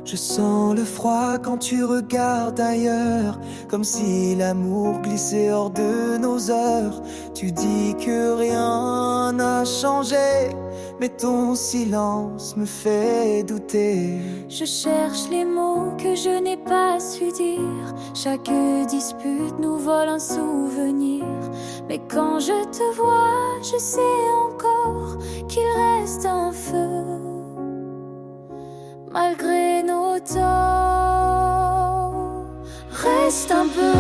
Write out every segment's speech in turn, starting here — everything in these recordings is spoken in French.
Je sens le froid quand tu regardes ailleurs, comme si l'amour glissait hors de nos heures. Tu dis que rien n'a changé, mais ton silence me fait douter. Je cherche les mots que je n'ai pas su dire. Chaque dispute nous vole un souvenir. Mais quand je te vois, je sais encore qu'il reste un feu. Malgré nos torts, reste un peu,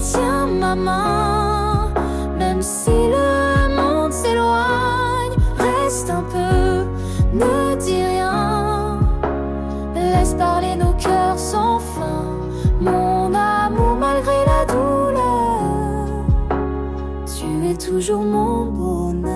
tiens ma main. Même si le monde s'éloigne, reste un peu, ne dis rien. Laisse parler nos cœurs sans fin. Mon amour, malgré la douleur, tu es toujours mon bonheur.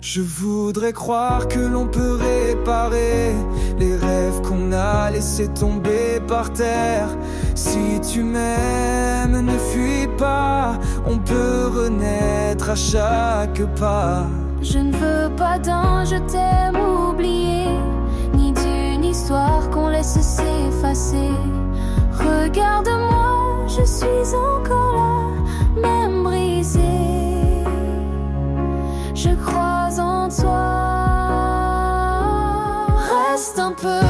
Je voudrais croire que l'on peut réparer les rêves qu'on a laissés tomber par terre. Si tu m'aimes, ne fuis pas, on peut renaître à chaque pas. Je ne veux pas d'un je t'aime oublié, ni d'une histoire qu'on laisse s'effacer. Regarde-moi, je suis encore là, même brisée. Je crois en toi. Reste un peu,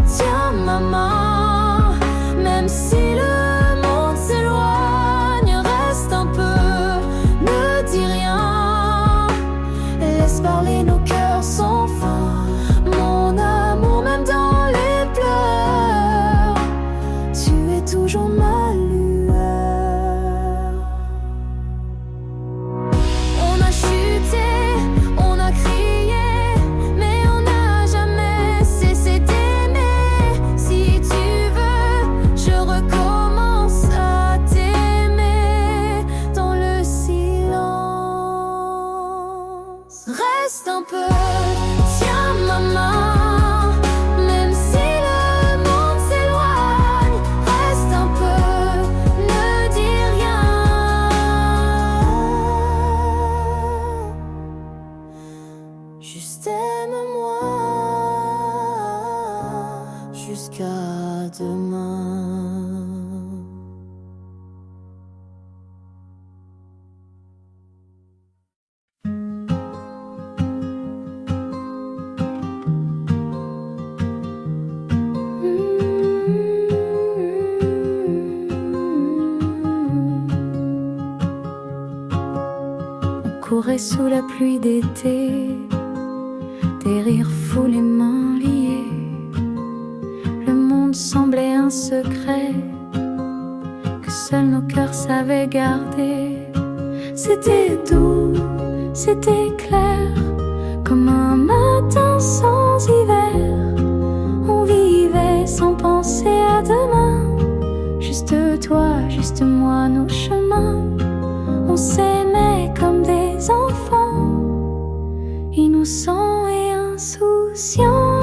tiens ma main. Même si le monde s'éloigne, reste un peu, ne dis rien. Laisse parler nos cœurs sans fin. Mon amour, même dans les pleurs, tu es toujours ma lueur. On a chuté, on a crié, mais on n'a jamais cessé d'aimer. Si tu veux, je recommence à t'aimer dans le silence. Reste un peu, tiens ma main. Même si le monde s'éloigne, reste un peu, ne dis rien. Juste aime-moi jusqu'à demain. On courait sous la pluie d'été, des rires fous, les mains liées. Le monde semblait un secret que seuls nos cœurs savaient garder. C'était doux, c'était clair, comme un matin sans hiver. On vivait sans penser à demain. Juste toi, juste moi, nos chemins. On s'aimait comme des enfants, innocents et insouciants.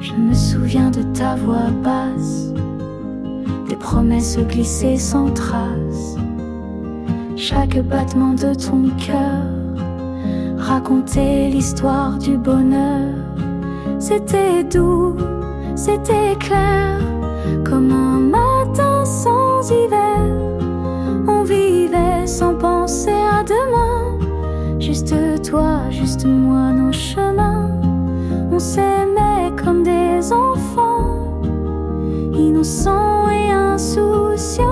Je me souviens de ta voix basse, des promesses glissées sans trace. Chaque battement de ton cœur racontait l'histoire du bonheur. C'était doux, c'était clair, comme un matin sans hiver. On vivait sans penser à demain. Juste toi, juste moi, nos chemins. On s'aimait comme des enfants, innocents et insouciants.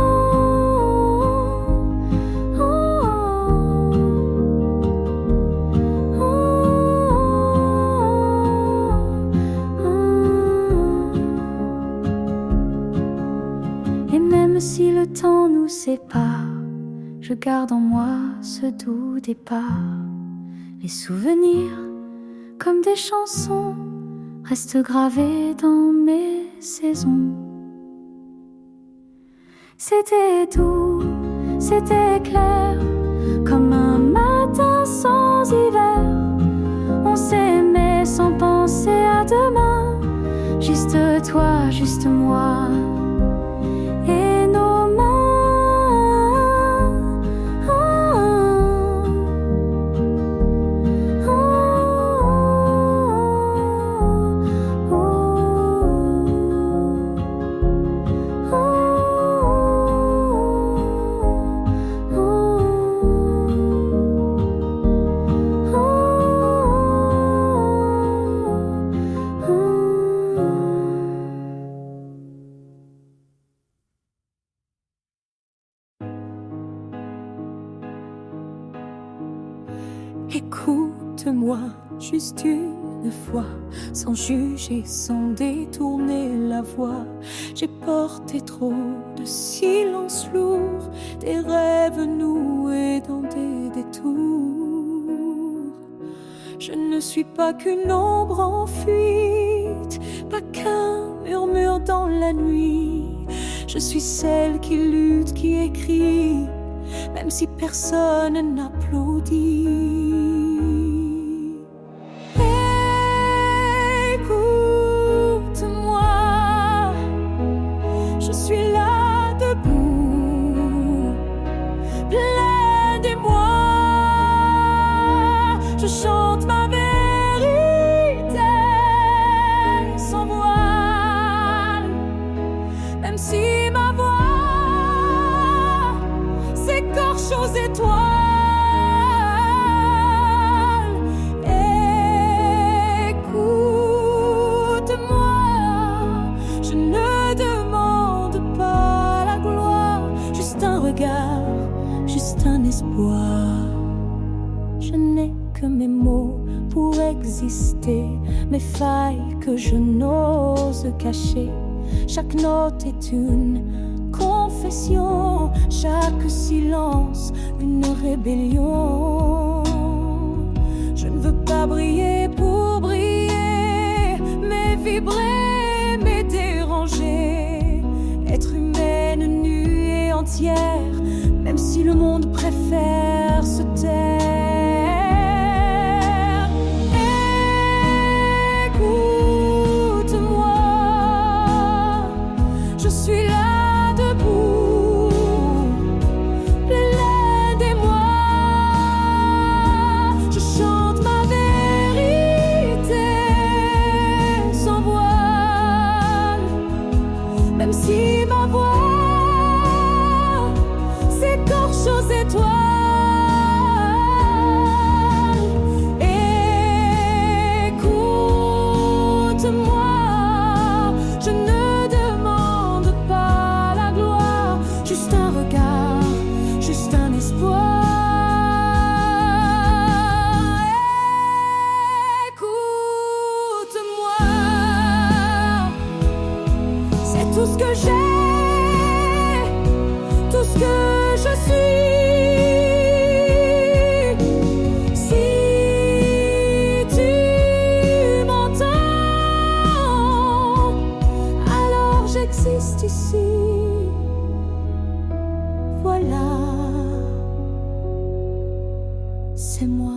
Et même si le temps nous sépare, je garde en moi ce doux départ. Les souvenirs, comme des chansons, restent gravés dans mes saisons. C'était doux, c'était clair, comme un matin sans hiver. On s'aimait sans penser à demain. Juste toi, juste moi et nos mains. Oh, oh, oh, oh, oh, Écoute-moi juste une fois, sans juger, sans détourner la voix. J'ai porté trop de silence lourd, des rêves noués dans des détours. Je ne suis pas qu'une ombre en fuite, pas qu'un murmure dans la nuit. Je suis celle qui lutte, qui écrit, même si personne n'applaudit. Écoute-moi, je suis là debout, plein d'émoi. Je chante ma vérité sans voile, même si ma voix s'écorche aux étoiles. Écoute-moi, je ne demande pas la gloire, juste un regard, juste un espoir. Je n'ai que mes mots pour exister, mes failles que je n'ose cacher. Chaque note est une confession, chaque silence une rébellion. Je ne veux pas briller pour briller, mais vibrer, mais déranger. Être humaine, nue et entière, même si le monde préfère se taire. Écoute-moi, je suis là debout, plein d'émoi. Je chante ma vérité sans voile, même si ma voix s'écorche aux étoiles. Écoute-moi, je ne demande pas la gloire, juste un regard, juste un espoir. Écoute-moi, c'est tout ce que j'ai, tout ce que je suis. Si tu m'entends, alors j'existe ici. Voilà, c'est moi.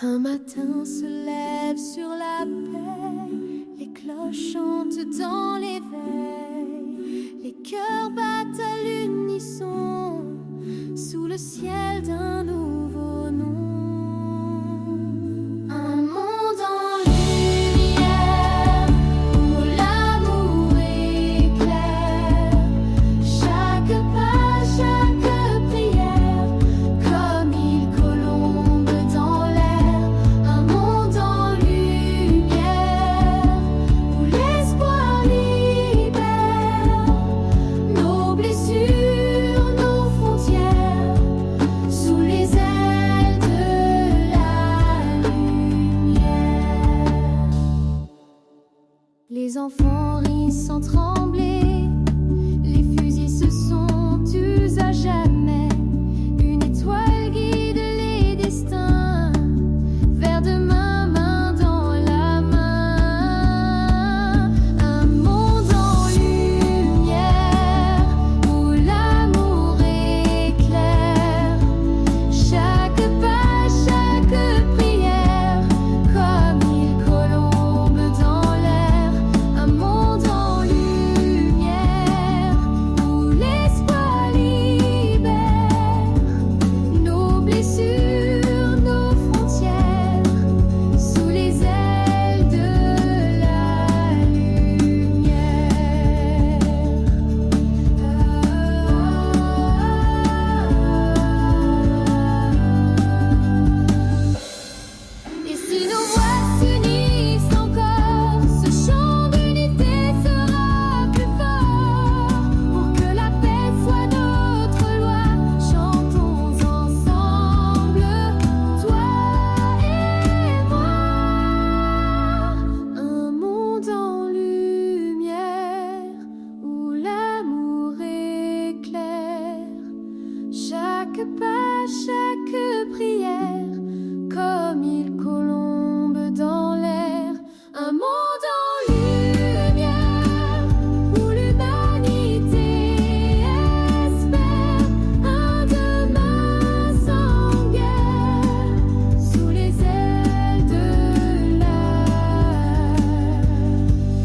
Un matin se lève sur la paix, les cloches chantent dans l'éveil, les cœurs battent à l'unisson sous le ciel d'un nouveau nom. Un monde en lumière où l'amour éclaire chaque pas, chaque prière, comme mille colombes dans l'air. Un monde en lumière où l'espoir libère nos blessures, nos frontières, sous les ailes de la lumière. Les enfants rient sans trembler, les fusils se sont tus à jamais. Une étoile guide les destins vers demain, main chaque pas, chaque prière, comme mille colombes dans l'air, un monde en lumière où l'humanité espère un demain sans guerre sous les ailes de la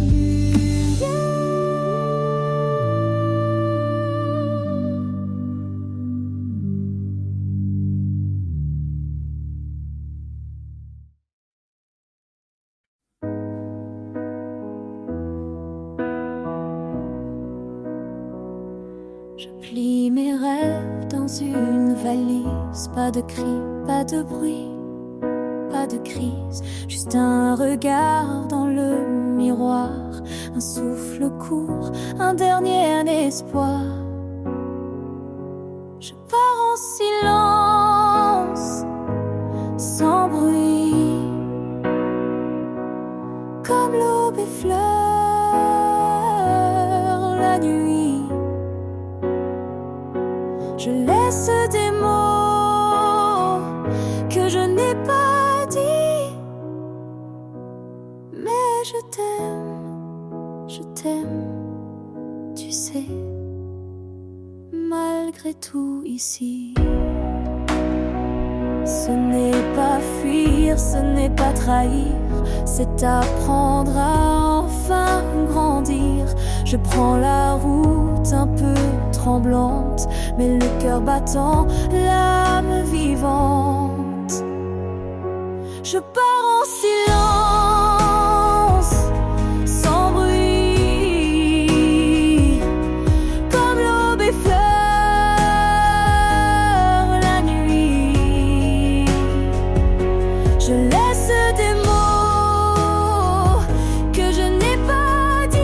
lumière. Je plie mes rêves dans une valise, pas de cris, pas de bruit, pas de crise, juste un regard dans le miroir, un souffle court, un dernier espoir. Je pars en silence, sans bruit, comme l'aube effleure la nuit. Je laisse des mots que je n'ai pas dit, mais je t'aime, tu sais, malgré tout ici. Ce n'est pas fuir, ce n'est pas trahir, c'est apprendre à enfin grandir. Je prends la route un peu tremblante, mais le cœur battant, l'âme vivante. Je pars en silence, sans bruit, comme l'aube effleure la nuit. Je laisse des mots que je n'ai pas dit,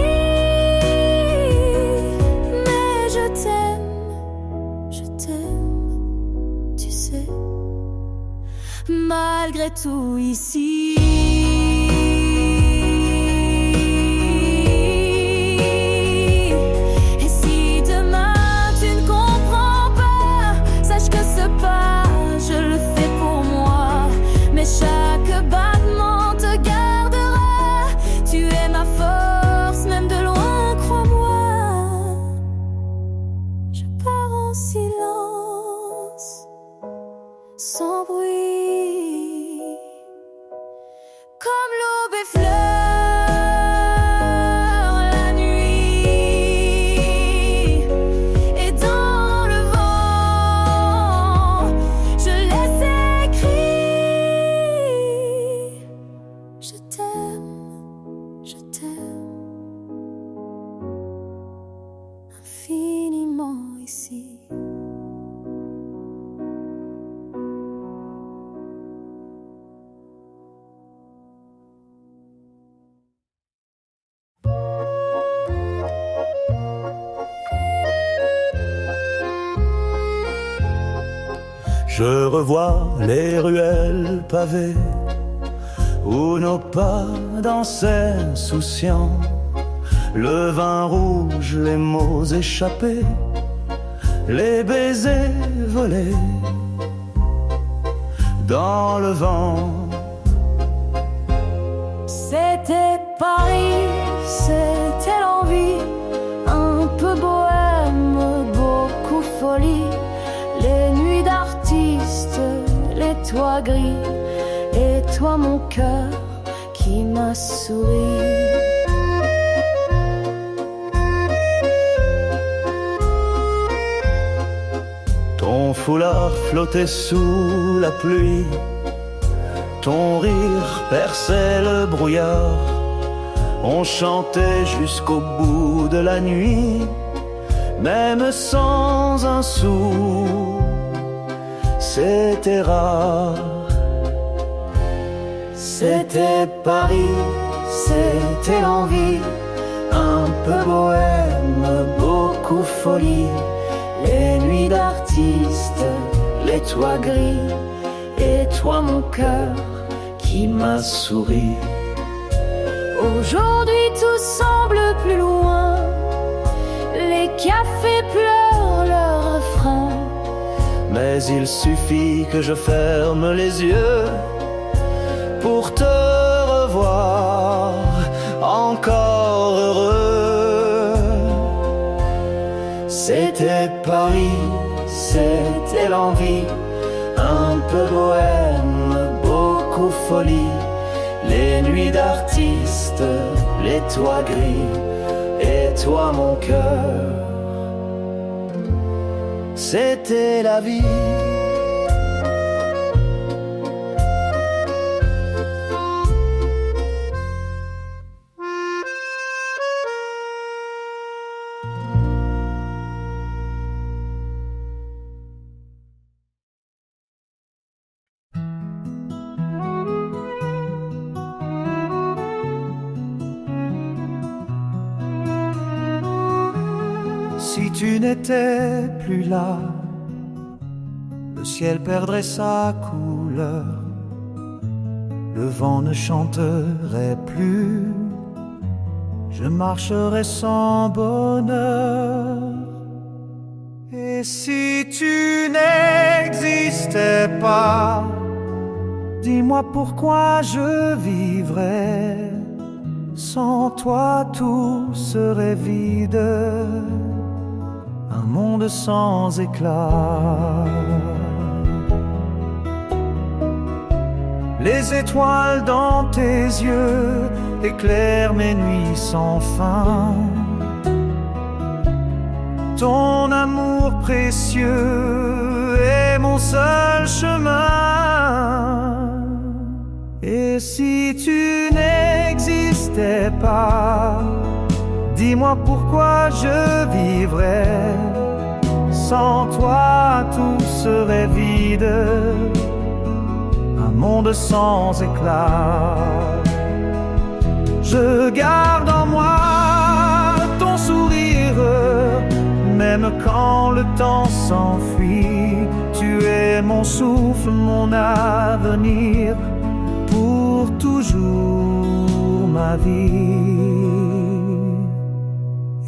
mais je t'aime, tu sais, malgré tout ici. Et si demain tu ne comprends pas, sache que ce pas, je le fais pour moi, mais chaque battement te gardera. Tu es ma force, même de loin, crois-moi. Je pars en silence, sans bruit, comme l'aube effleure la nuit. Et dans le vent, je laisse écrit: je t'aime infiniment ici. Je revois les ruelles pavées où nos pas dansaient insouciants, le vin rouge, les mots échappés, les baisers volés dans le vent. C'était Paris, c'était l'envie, un peu bohème, beaucoup folie, les nuits d'artistes, les toits gris, et toi mon cœur qui m'a souri. Ton foulard flottait sous la pluie, ton rire perçait le brouillard. On chantait jusqu'au bout de la nuit, même sans un sou. C'était rare. C'était Paris, c'était l'envie, un peu bohème, beaucoup folie, les nuits d'artistes, les toits gris, et toi mon cœur qui m'a souri. Aujourd'hui tout semble plus loin, les cafés pleurent leur refrain, mais il suffit que je ferme les yeux pour te revoir encore heureux. C'était Paris, c'était l'envie, un peu bohème, beaucoup folie, les nuits d'artistes, les toits gris, et toi mon cœur. C'était la vie. Si tu n'étais plus là, le ciel perdrait sa couleur, le vent ne chanterait plus, je marcherais sans bonheur. Et si tu n'existais pas, dis-moi pourquoi je vivrais. Sans toi tout serait vide, un monde sans éclat. Les étoiles dans tes yeux éclairent mes nuits sans fin. Ton amour précieux est mon seul chemin. Et si tu n'existais pas, dis-moi pourquoi je vivrais. Sans toi tout serait vide, un monde sans éclat. Je garde en moi ton sourire, même quand le temps s'enfuit. Tu es mon souffle, mon avenir, pour toujours ma vie.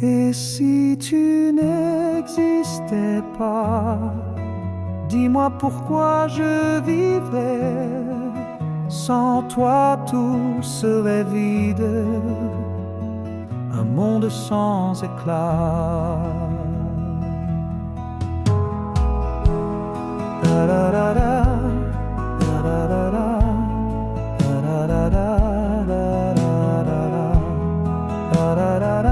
Et si tu n'existais pas, dis-moi pourquoi je vivrais. Sans toi tout serait vide, un monde sans éclat. Da da da da, da da da da, da da da da, da da da da.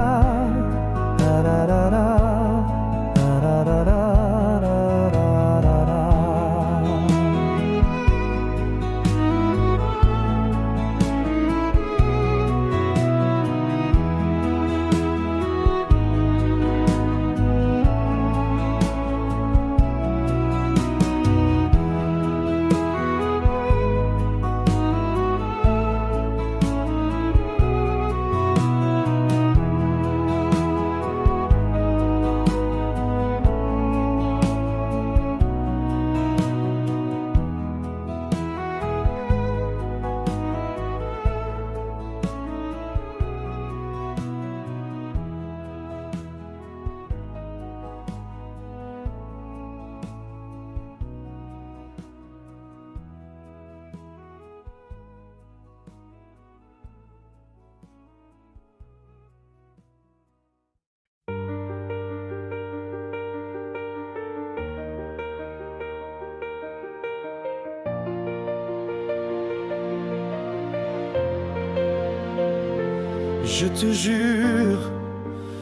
Je te jure,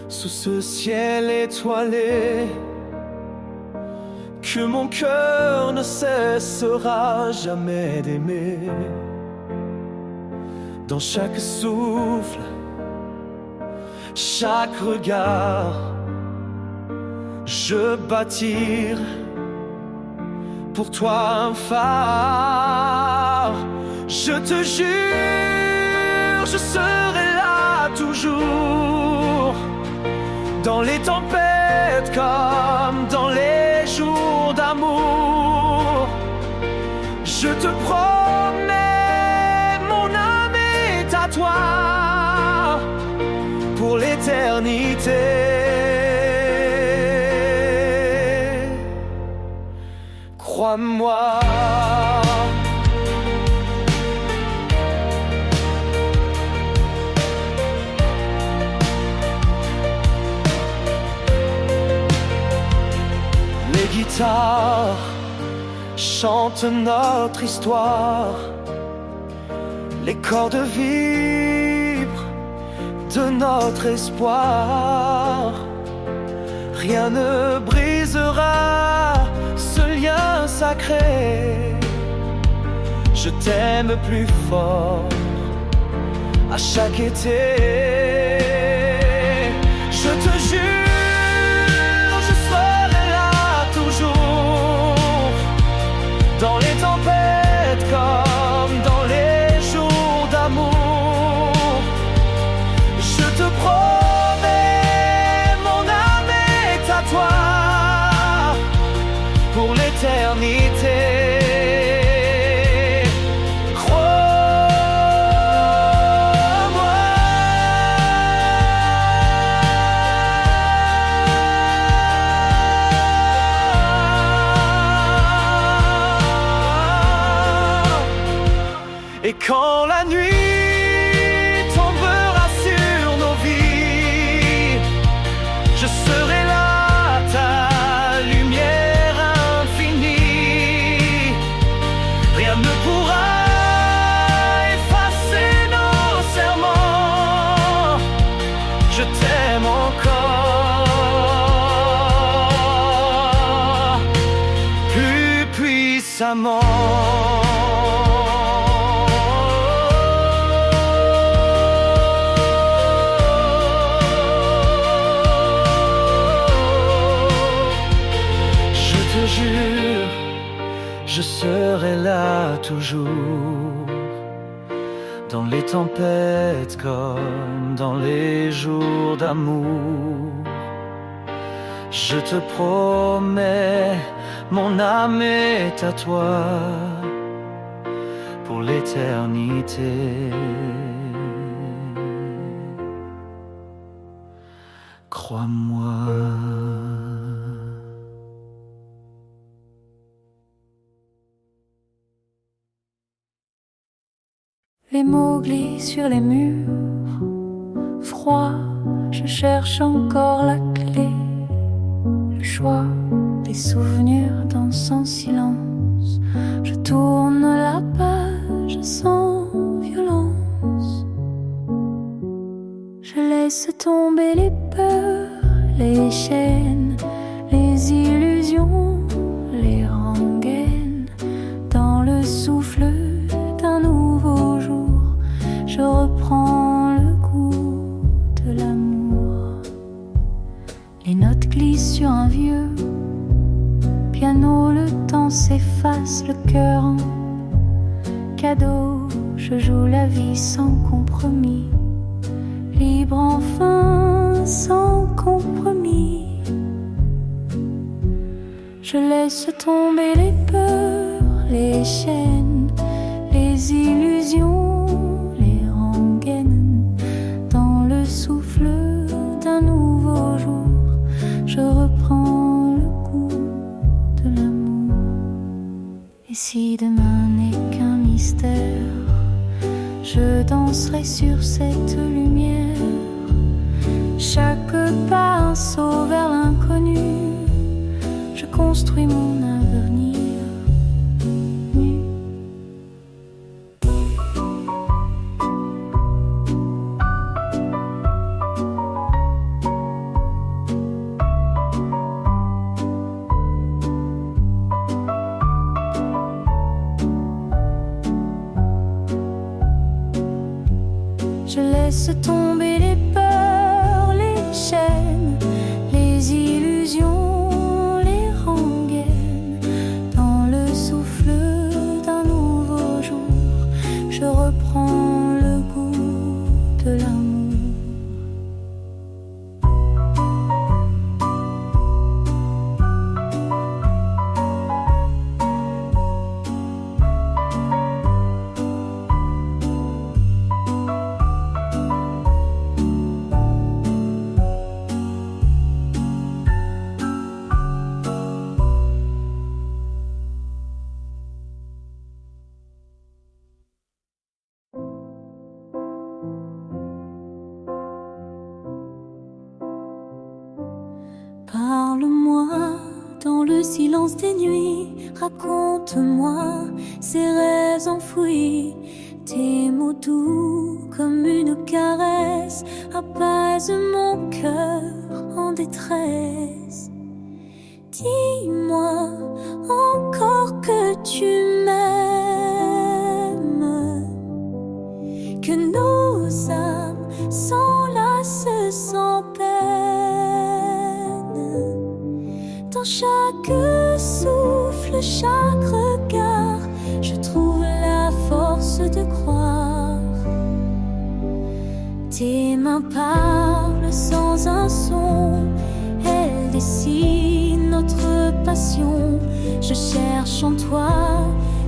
sous ce ciel étoilé, que mon cœur ne cessera jamais d'aimer. Dans chaque souffle, chaque regard, je bâtir pour toi un phare. Je te jure, je serai là toujours, dans les tempêtes comme dans les jours d'amour. Je te promets, mon âme est à toi pour l'éternité. crois-moi. Les guitares chantent notre histoire, les cordes vibrent de notre espoir. Rien ne brisera ce lien sacré. Je t'aime plus fort à chaque été. Je te jure, je serai là toujours, dans les tempêtes comme dans les jours d'amour. Je te promets, mon âme est à toi pour l'éternité. Et quand la nuit tombera sur nos vies, je serai là, ta lumière infinie. Rien ne pourra effacer nos serments. Je t'aime encore plus puissamment. Je serai là toujours, dans les tempêtes comme dans les jours d'amour. Je te promets, mon âme est à toi pour l'éternité. Crois-moi. Les mots glissent sur les murs, froid, je cherche encore la clé. Le choix des souvenirs dans son silence, je tourne la page sans violence. Je laisse tomber les peurs, les chaînes, les illusions, les rengaines. Dans le souffle d'un nouveau jour, je reprends le goût de l'amour. Les notes glissent sur un vieux piano, le temps s'efface, le cœur en cadeau. Je joue la vie sans compromis, libre enfin sans compromis. Je laisse tomber les peurs, les chaînes, les illusions, les rengaines. Dans le souffle d'un nouveau jour, je reprends le goût de l'amour. Et si demain n'est qu'un mystère, je danserai sur cette lumière. Chaque pas un saut vers l'inconnu, je construis mon avenir nu. Je laisse tomber les peurs, les chaînes, les illusions, les rengaines. Dans le souffle d'un nouveau jour, je reprends le goût de l'amour. silence des nuits, raconte-moi ces rêves enfouis. Tes mots doux comme une caresse apaisent mon cœur en détresse. Dis-moi encore que tu m'aimes, que nos âmes s'enlacent sans peine. Dans chaque souffle, chaque regard, je trouve la force de croire. Tes mains parlent sans un son, elles dessinent notre passion. Je cherche en toi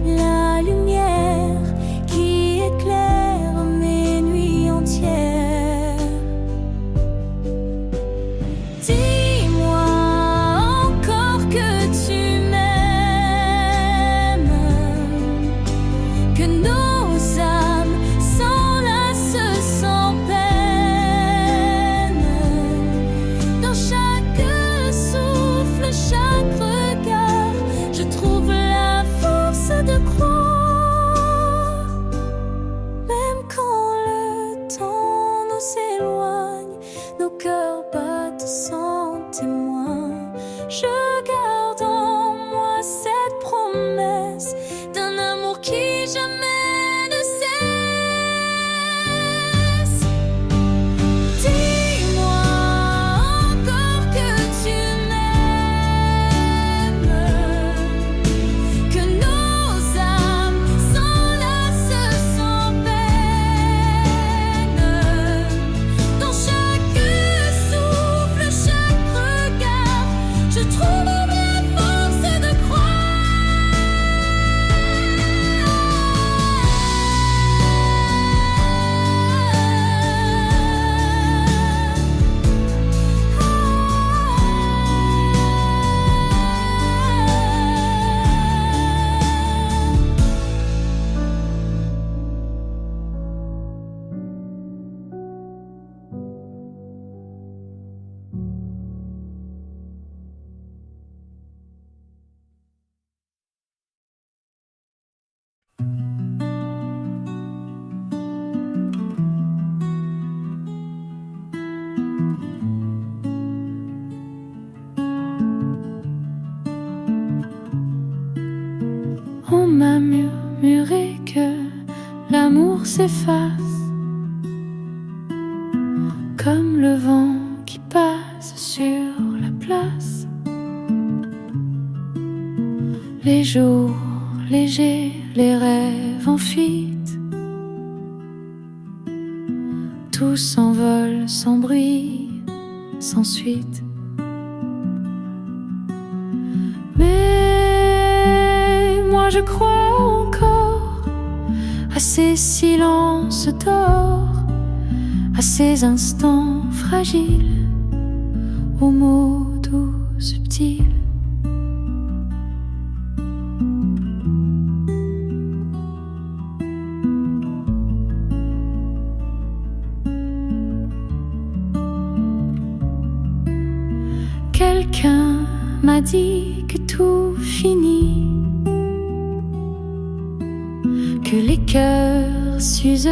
la lumière qui éclaire mes nuits entières. Dis-moi encore que tu m'aimes, que nos âmes s'enlacent sans peine. Dans chaque souffle, chaque regard, je trouve la force de croire. Même quand le temps nous éloigne, nos cœurs battent sans témoin. Je garde en moi cette promesse d'un amour qui jamais ne cesse. Dis-moi encore que tu m'aimes, que nos âmes s'enlacent sans peine. Dans chaque souffle, chaque regard, je trouve la force de On m'a murmuré que l'amour s'efface comme le vent qui passe sur la place. Les jours légers, les rêves en fuite, tout s'envole sans bruit, sans suite. Mais moi je crois encore à ces silences d'or, à ces instants fragiles, aux mots doux subtils. Quelqu'un m'a dit que tout finit, que les cœurs s'usent,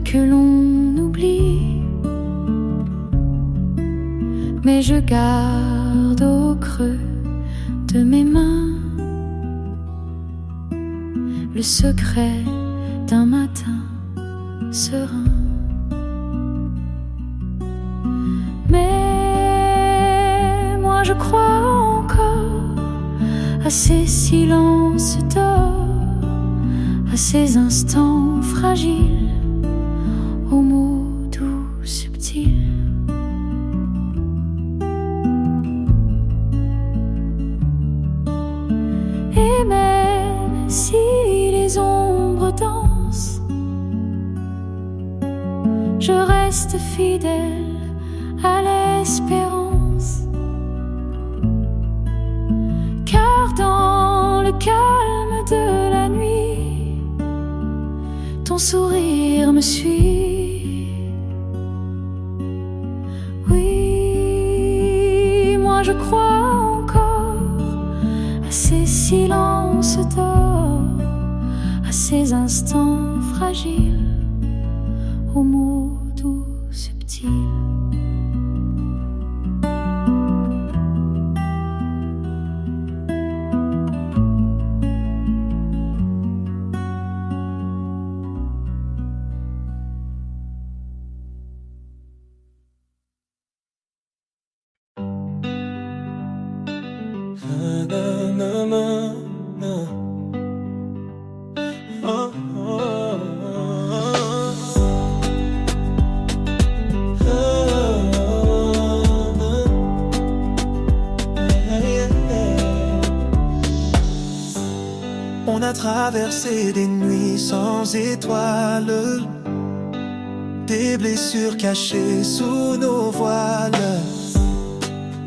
que l'on oublie. Mais je garde au creux de mes mains le secret d'un matin serein. Mais moi je crois encore à ces silences d'or, à ces instants fragiles, aux mots doux subtils. Et même si les ombres dansent, je reste fidèle à l'espérance. Car dans le calme de la nuit, ton sourire me suit. Oui, moi je crois encore à silence dort à ces instants fragiles, aux mots doux subtils. On a traversé des nuits sans étoiles, des blessures cachées sous nos voiles.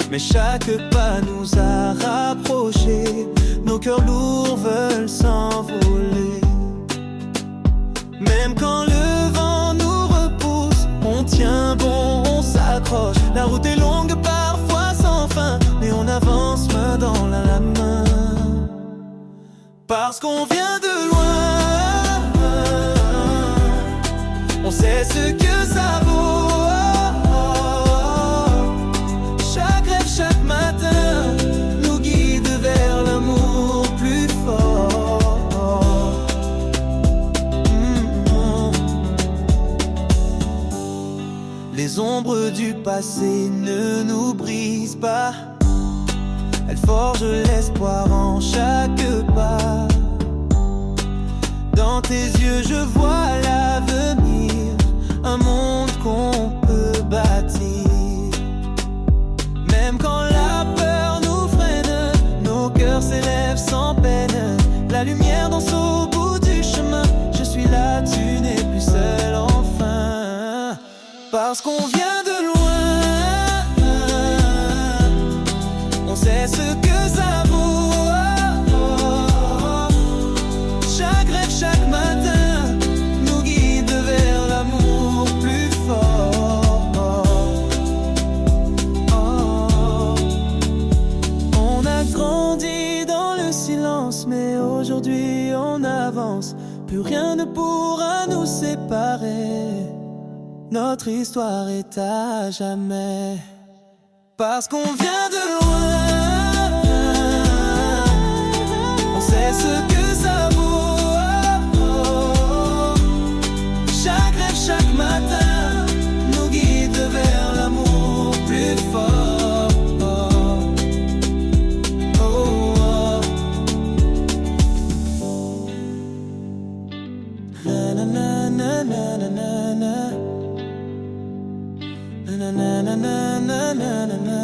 Mais chaque pas nous a rapprochés, nos cœurs lourds veulent s'envoler. Même quand le vent nous repousse, on tient bon, on s'accroche. La route est longue, parfois sans fin, mais on avance main dans la main. Parce qu'on vient de loin, on sait ce que ça vaut. Chaque rêve, chaque matin nous guide vers l'amour plus fort. Les ombres du passé ne nous brisent pas, elles forgent l'espoir en chaque pas. Dans tes yeux je vois l'avenir, un monde qu'on peut bâtir. Même quand la peur nous freine, nos cœurs s'élèvent sans peine. La lumière danse au bout du chemin, je suis là, tu n'es plus seul enfin. Parce qu'on vient de loin, on sait ce que ça vaut. Chaque rêve, chaque matin nous guide vers l'amour plus fort. On a grandi dans le silence, mais aujourd'hui on avance. Plus rien ne pourra nous séparer. Notre histoire est à jamais. Parce qu'on vient de loin, on sait ce que ça vaut. Chaque rêve, chaque matin nous guide vers l'amour plus fort. Na na na na na na na na. Na na na na na na na na.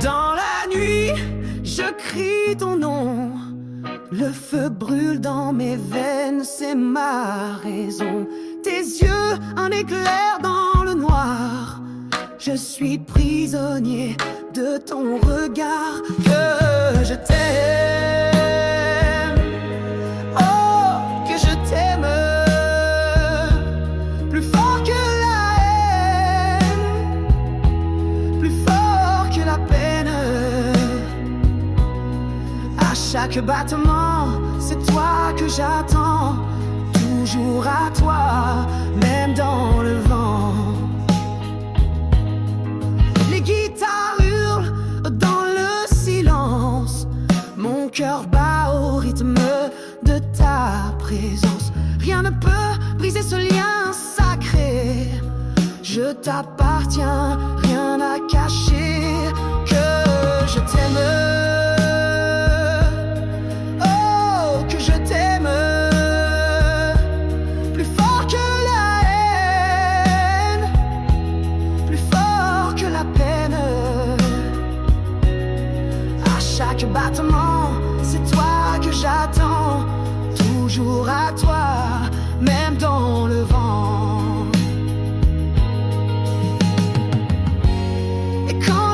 Dans la nuit, je crie ton nom. Le feu brûle dans mes veines, c'est ma raison. Tes yeux, un éclair dans le noir. Je suis prisonnier de ton regard. Que je t'aime, oh, que je t'aime. Plus fort que la haine, plus fort que la peine. À chaque battement, c'est toi que j'attends. Toujours à toi, même dans le vent. Les guitares hurlent dans le silence. Mon cœur bat au rythme de ta présence. Rien ne peut briser ce lien sacré. Je t'appartiens, rien à cacher. Que je t'aime. Chaque battement, c'est toi que j'attends. Toujours à toi, même dans le vent. Et quand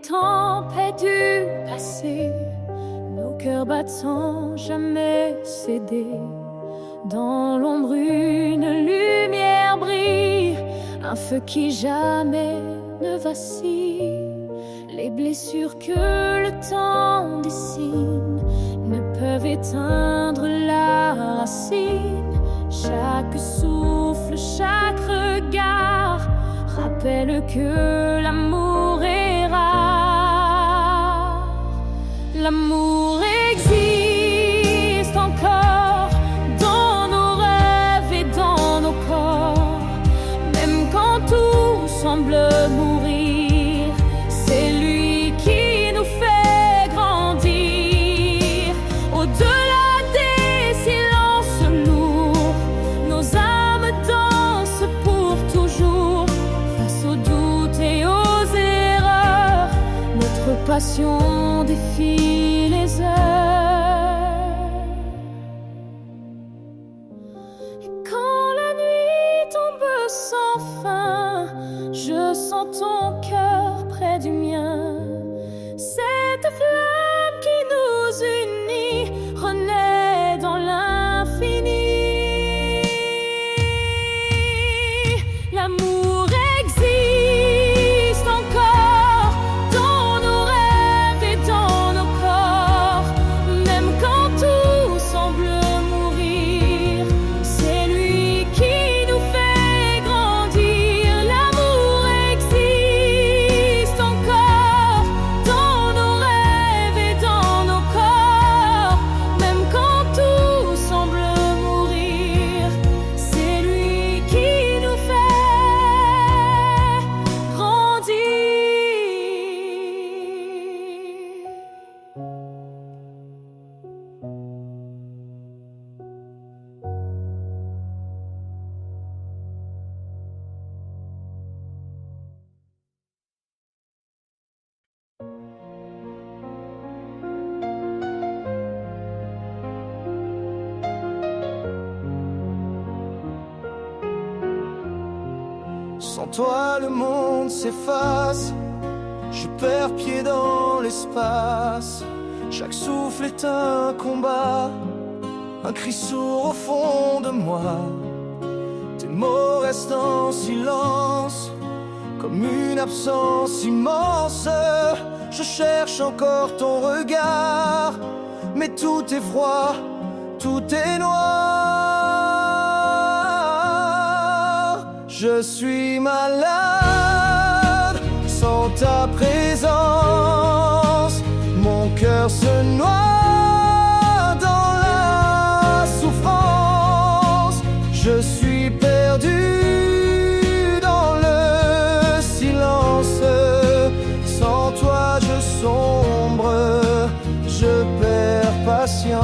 tempêtes du passé, nos cœurs battants jamais cédés. Dans l'ombre une lumière brille, un feu qui jamais ne vacille. Les blessures que le temps dessine ne peuvent éteindre la racine. Chaque souffle, chaque regard rappelle que l'amour est rare. L'amour existe encore dans nos rêves et dans nos corps, même quand tout semble mourir. C'est lui qui nous fait grandir. Au-delà des silences lourds, nos âmes dansent pour toujours. Face aux doutes et aux erreurs, notre passion défie les heures. Et quand la nuit tombe sans fin, je sens ton cœur près du mien. Cette flamme qui nous unit renaît dans l'infini. L'amour existe encore dans nos rêves et dans nos corps, même quand tout semble mourir. C'est lui qui nous fait grandir. L'amour existe encore dans nos rêves et dans nos corps, même quand tout semble mourir. C'est lui qui nous fait grandir. Sans toi le monde s'efface, je perds pied dans l'espace. Chaque souffle est un combat, un cri sourd au fond de moi. Tes mots restent en silence, comme une absence immense. Je cherche encore ton regard, mais tout est froid, tout est noir. Je suis malade sans ta présence. Mon cœur se noie dans la souffrance. Je suis perdu dans le silence. Sans toi je sombre, je perds patience.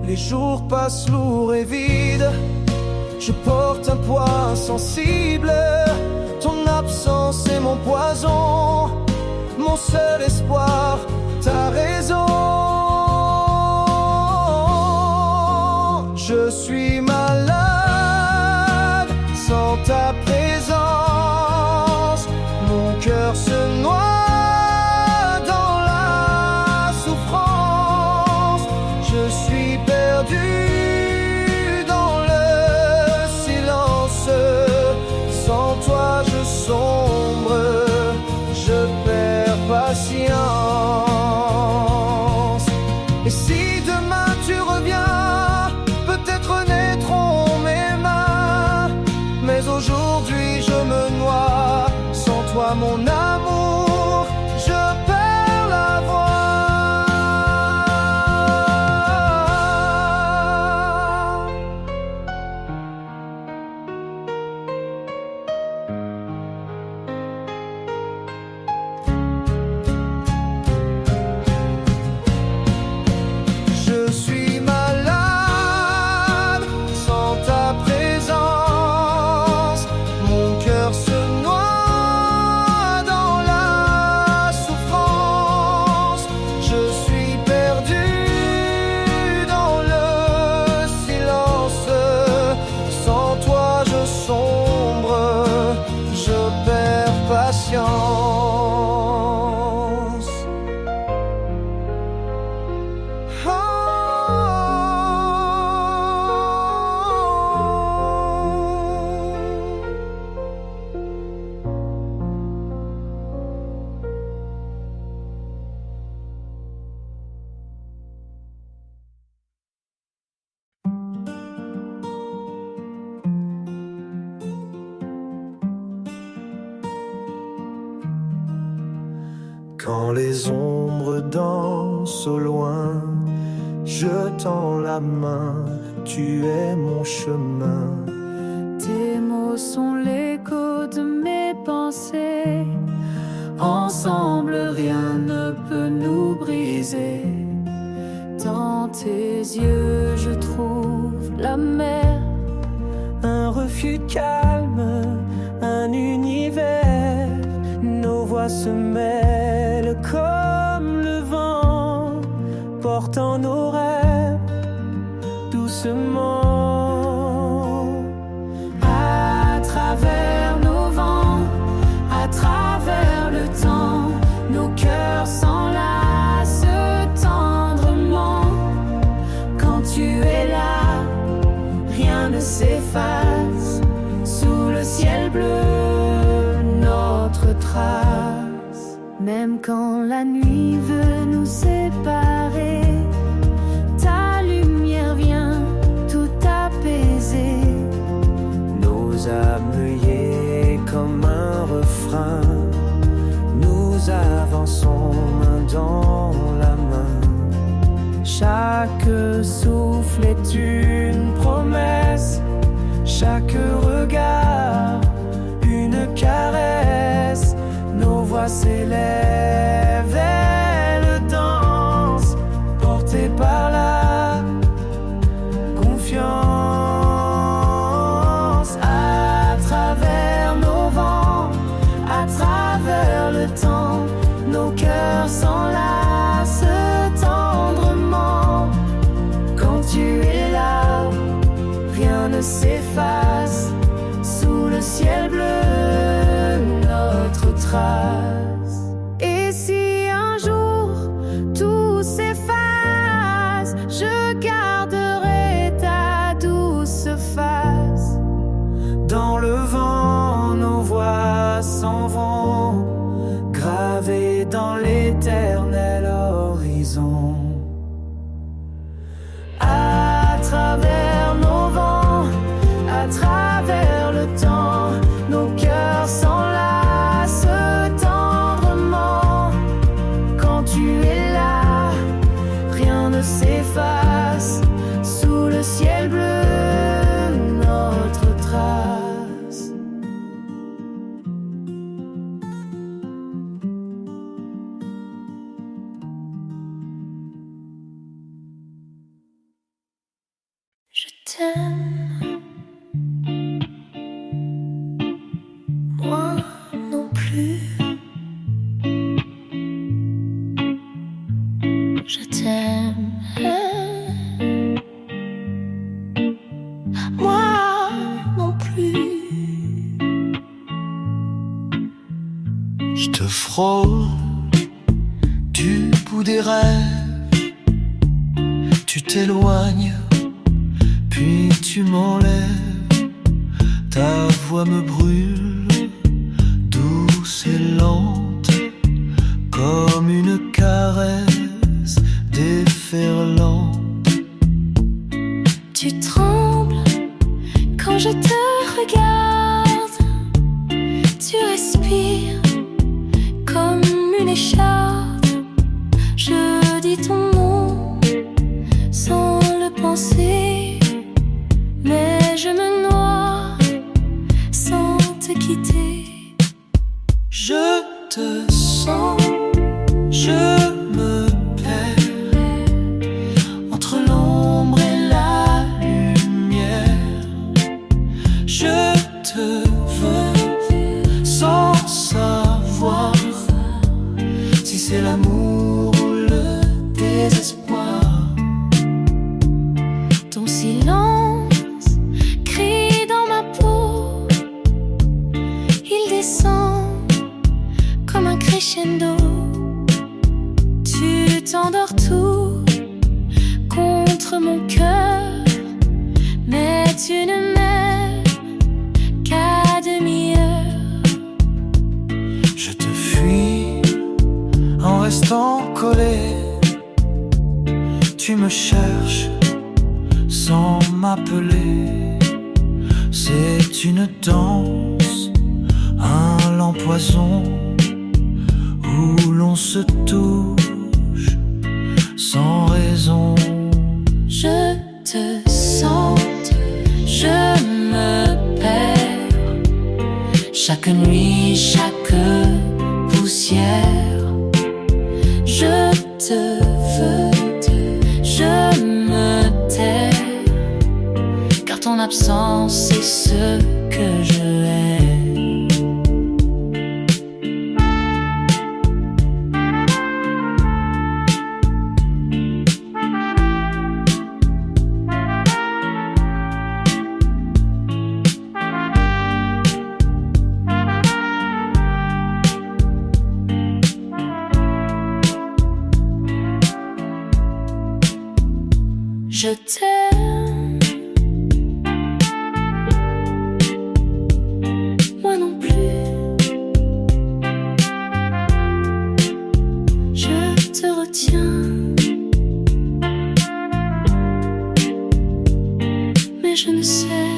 Les jours passent lourds et vides, je porte un poids insensible. Ton absence est mon poison, mon seul espoir, ta raison. Je suis malade sans ta présence. Mon cœur se noie dans la souffrance. Je suis perdu dans le silence. Sans toi je sombre, je perds patience. Et si demain tu reviens, peut-être naîtront mes mains. Mais aujourd'hui je me noie. Sans toi mon amour, je perds la voix. Je suis malade sans ta présence. Mon cœur se noie dans Quand les ombres dansent au loin, je tends la main, tu es mon chemin. Tes mots sont l'écho de mes pensées. Ensemble, rien ne peut nous briser. Dans tes yeux, je trouve la mer, un refuge calme, un univers. Nos voix se mêlent comme le vent, portant nos rêves doucement. à travers nos vents, à travers le temps, nos cœurs s'enlacent tendrement. Quand tu es là, rien ne s'efface. Sous le ciel bleu, notre trace. Même quand la nuit veut nous séparer, ta lumière vient tout apaiser. Nos âmes liées comme un refrain, nous avançons main dans la main. Chaque souffle est une promesse, chaque regard une caresse. Nos voix s'élèvent, elles dansent, portées par la confiance. À travers nos vents, à travers le temps, nos cœurs s'enlacent tendrement. Quand tu es là, rien ne s'efface. Sous le ciel bleu, notre trace. Et si un jour tout s'efface, je garderai ta douce face. Dans le vent, nos voix s'en vont, gravées dans l'éternel horizon. À travers nos vents, à travers le temps, nos cœurs s'enlacent tendrement. Quand tu es là, rien ne s'efface. Sous le ciel bleu, notre trace. Je t'aime, moi non plus. Je t'aime, moi non plus. Je te frôle du bout des rêves, tu t'éloignes, puis tu m'enlèves. Ta voix me brûle, douce et lente, comme une caresse déferlante. Tu trembles quand je te regarde. Tu respires comme une écharpe. Je dis ton nom sans le penser, mais je me noie sans te quitter. Je te sens, je me perds entre l'ombre et la lumière. Je te veux sans savoir si c'est l'amour ou le désespoir. Ton silence crie dans ma peau, il descend crescendo. Tu t'endors tout contre mon cœur, mais tu ne m'aimes qu'à demi-heure. Je te fuis en restant collé. Tu me cherches sans m'appeler. C'est une danse, un lampoison où l'on se touche sans raison. Je te sens, je me perds. Chaque nuit, chaque poussière. Je te veux, je me tais, car ton absence c'est ce que je hais. Je t'aime, moi non plus. Je te retiens, mais je ne sais